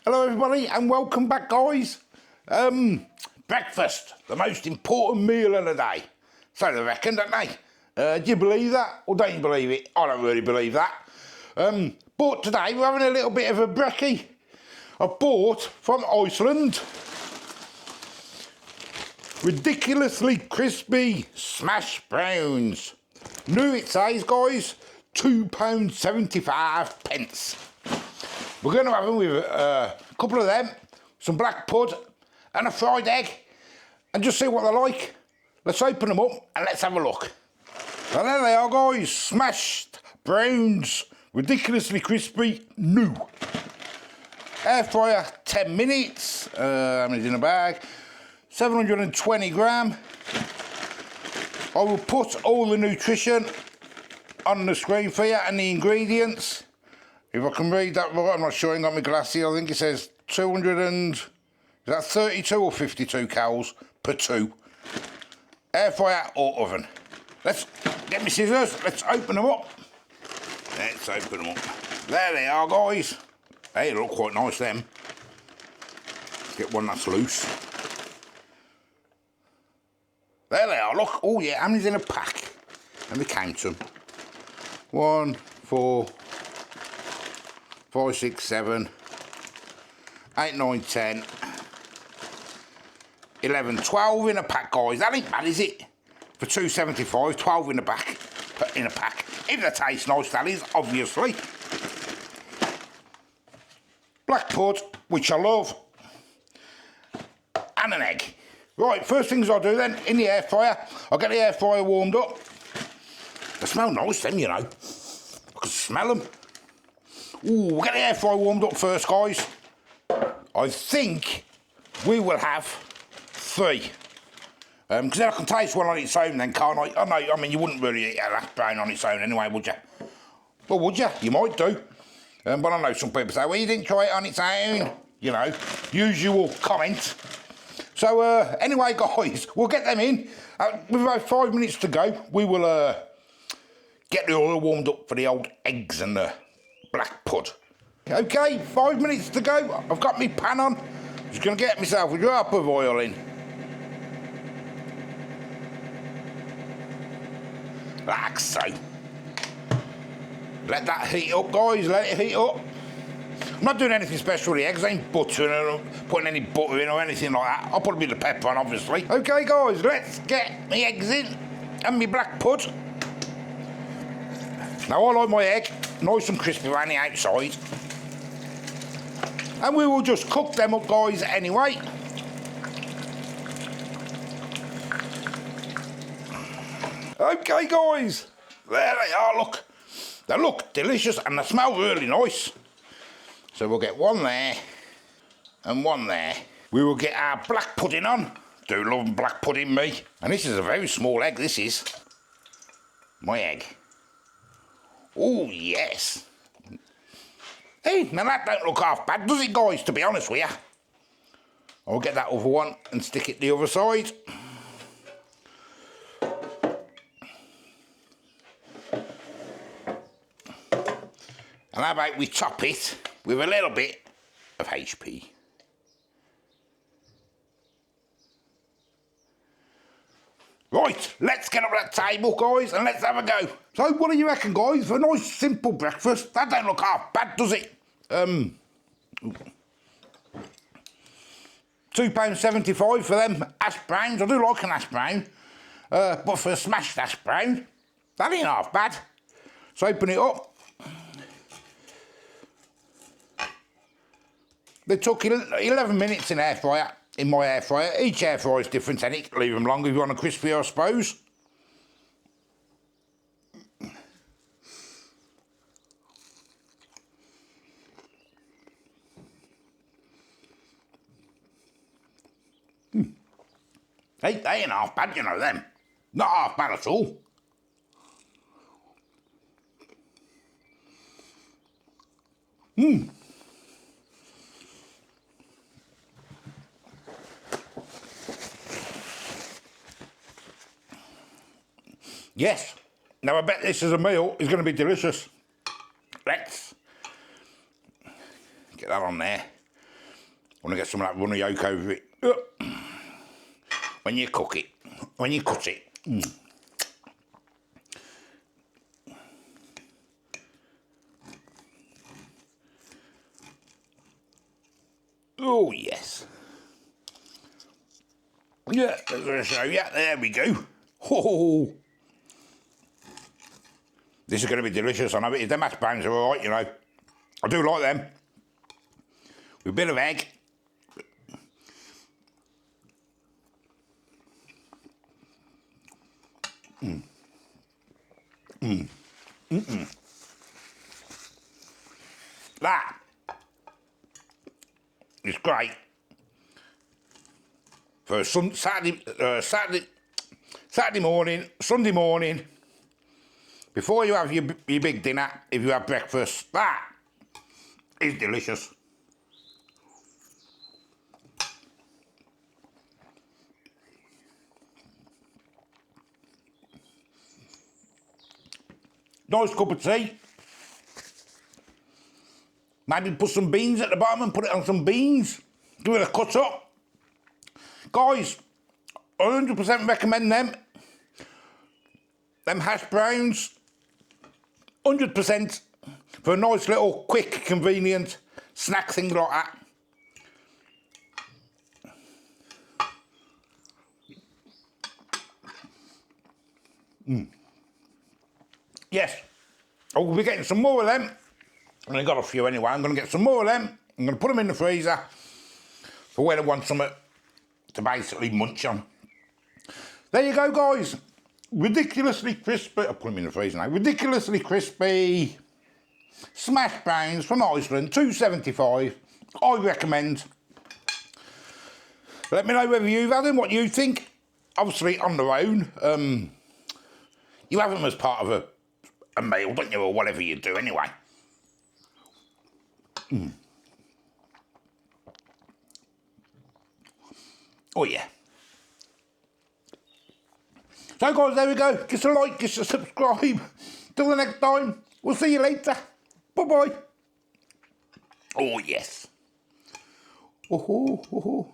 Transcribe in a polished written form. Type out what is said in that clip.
Hello everybody and welcome back, guys. Breakfast, the most important meal of the day. So they reckon, don't they? Do you believe that or don't you believe it? I don't really believe that. But today we're having a little bit of a brekkie. I bought from Iceland ridiculously crispy smash browns. New it says, guys, £2.75. We're going to have them with a couple of them, some black pud and a fried egg, and just see what they're like. Let's open them up and let's have a look. So there they are, guys, smashed browns, ridiculously crispy, new. Air fryer, 10 minutes, how many's in a bag? 720 gram. I will put all the nutrition on the screen for you and the ingredients. If I can read that right, I'm not sure, I ain't got my glasses. I think it says 32 or 52 calories per two. Air fryer or oven. Let's get my scissors, let's open them up. Let's open them up. There they are, guys. They look quite nice, them. Let's get one that's loose. There they are, look. Oh yeah, how many's in a pack? Let me count them. 1, 4, 5, 6, 7, 8, 9, 10, 11, 12 in a pack, guys. That ain't bad, is it? For £2.75, 12 in a pack. If they taste nice, that is, obviously. Black pud, which I love, and an egg. Right, first things I'll do then, in the air fryer, I'll get the air fryer warmed up. They smell nice, them, you know. I can smell them. Ooh, we'll get the air fryer warmed up first, guys. I think we will have 3. Because then I can taste one on its own then, can't I? Oh no, I mean, you wouldn't really eat a hash brown on its own anyway, would you? Well, would you? You might do. But I know some people say, well, you didn't try it on its own. You know, usual comment. So, anyway, guys, we'll get them in. With about 5 minutes to go, we will get the oil warmed up for the old eggs and the black pud. Okay, 5 minutes to go. I've got my pan on. Just going to get myself a drop of oil in. Like so. Let that heat up, guys. Let it heat up. I'm not doing anything special with the eggs. I ain't buttering or putting any butter in or anything like that. I'll put a bit of pepper on, obviously. Okay, guys, let's get my eggs in and my black pud. Now, I like my egg nice and crispy around the outside. And we will just cook them up, guys, anyway. Okay, guys. There they are, look. They look delicious and they smell really nice. So we'll get one there and one there. We will get our black pudding on. Do love black pudding, me. And this is a very small egg, this is. My egg. Oh, yes. Hey, now that don't look half bad, does it, guys, to be honest with you? I'll get that other one and stick it the other side. And how about we top it with a little bit of HP. Right, let's get up that table, guys, and let's have a go. So, what do you reckon, guys, for a nice, simple breakfast? That don't look half bad, does it? £2.75 for them hash browns. I do like an hash brown. But for a smashed hash brown, that ain't half bad. So, open it up. They took 11 minutes in air fryer. In my air fryer. Each air fryer is different, and it leave them longer if you want a crispy, I suppose. Hey, they ain't half bad, you know them. Not half bad at all. Yes. Now I bet this as a meal is going to be delicious. Let's get that on there. Want to get some of that runny yolk over it. When you cook it, when you cut it. Oh, yes. Yeah, I'm going to show you. There we go. Oh, this is going to be delicious. I know it is. Them mashed browns are all right, you know. I do like them. With a bit of egg. That is great for Saturday morning, Sunday morning, before you have your big dinner, if you have breakfast. That is delicious. Nice cup of tea. Maybe put some beans at the bottom and put it on some beans. Give it a cut up. Guys, I 100% recommend them. Them hash browns, 100% for a nice little quick, convenient snack thing like that. Yes, I will be getting some more of them. And I got a few anyway. I'm going to get some more of them. I'm going to put them in the freezer for when I want something to basically munch on. There you go, guys. Ridiculously crispy. I'll put them in the freezer now. Ridiculously crispy smashed browns from Iceland, $2.75. I recommend. Let me know whether you've had them, what you think. Obviously, on their own. You have them as part of a meal, don't you, or whatever you do anyway. Oh, yeah. So, guys, there we go. Give us a like, give us a subscribe. Till the next time, we'll see you later. Bye-bye. Oh, yes. Oh, oh, oh, oh.